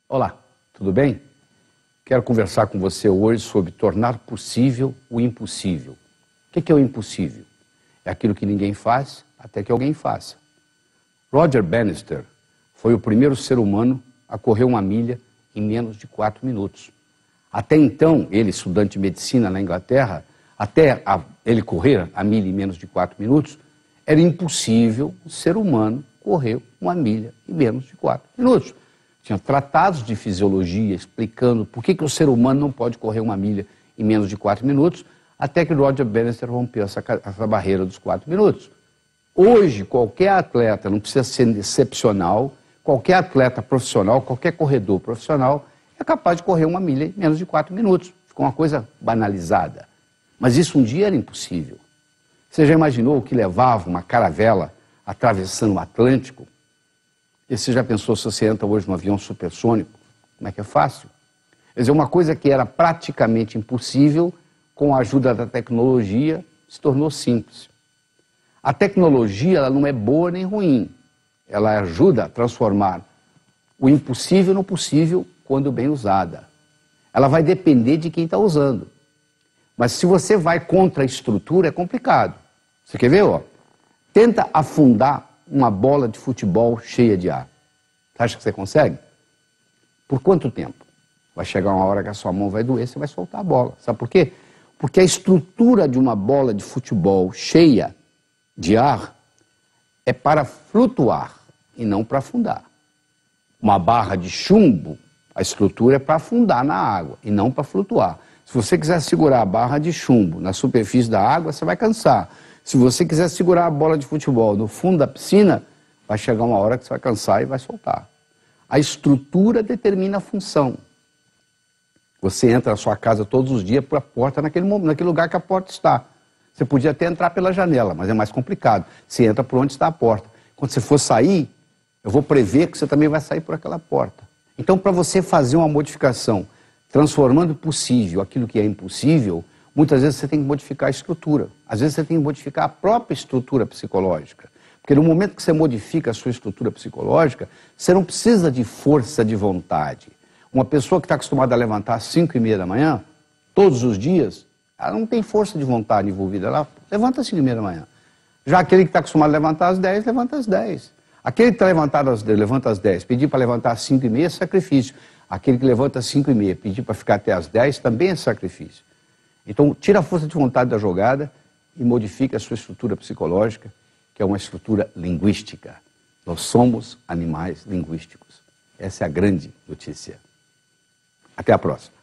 Olá, tudo bem? Quero conversar com você hoje sobre tornar possível o impossível. O que é o impossível? É aquilo que ninguém faz até que alguém faça. Roger Bannister foi o primeiro ser humano a correr 1 milha em menos de 4 minutos. Até então, ele, estudante de medicina na Inglaterra, ele correr a milha em menos de 4 minutos, era impossível o ser humano correr 1 milha em menos de 4 minutos. Tinha tratados de fisiologia explicando por que o ser humano não pode correr 1 milha em menos de 4 minutos, até que Roger Bannister rompeu essa barreira dos 4 minutos. Hoje, qualquer atleta, não precisa ser excepcional, qualquer atleta profissional, qualquer corredor profissional, é capaz de correr 1 milha em menos de 4 minutos. Ficou uma coisa banalizada. Mas isso um dia era impossível. Você já imaginou o que levava uma caravela atravessando o Atlântico? E você já pensou se você entra hoje num avião supersônico? Como é que é fácil? Quer dizer, uma coisa que era praticamente impossível, com a ajuda da tecnologia, se tornou simples. A tecnologia ela não é boa nem ruim. Ela ajuda a transformar o impossível no possível quando bem usada. Ela vai depender de quem está usando. Mas se você vai contra a estrutura, é complicado. Você quer ver? Ó? Tenta afundar uma bola de futebol cheia de ar. Você acha que você consegue? Por quanto tempo? Vai chegar uma hora que a sua mão vai doer, você vai soltar a bola. Sabe por quê? Porque a estrutura de uma bola de futebol cheia de ar é para flutuar e não para afundar. Uma barra de chumbo, a estrutura é para afundar na água e não para flutuar. Se você quiser segurar a barra de chumbo na superfície da água, você vai cansar. Se você quiser segurar a bola de futebol no fundo da piscina, vai chegar uma hora que você vai cansar e vai soltar. A estrutura determina a função. Você entra na sua casa todos os dias por a porta naquele lugar que a porta está. Você podia até entrar pela janela, mas é mais complicado. Você entra por onde está a porta. Quando você for sair, eu vou prever que você também vai sair por aquela porta. Então, para você fazer uma modificação, transformando possível aquilo que é impossível, muitas vezes você tem que modificar a estrutura. Às vezes você tem que modificar a própria estrutura psicológica. Porque no momento que você modifica a sua estrutura psicológica, você não precisa de força de vontade. Uma pessoa que está acostumada a levantar às 5h30 da manhã, todos os dias, ela não tem força de vontade envolvida. Ela levanta às 5h30 da manhã. Já aquele que está acostumado a levantar às 10, levanta às 10. Aquele que levanta às 10, pedir para levantar às 5h30 é sacrifício. Aquele que levanta às 5h30, pedir para ficar até às 10 também é sacrifício. Então, tira a força de vontade da jogada e modifica a sua estrutura psicológica, que é uma estrutura linguística. Nós somos animais linguísticos. Essa é a grande notícia. Até a próxima.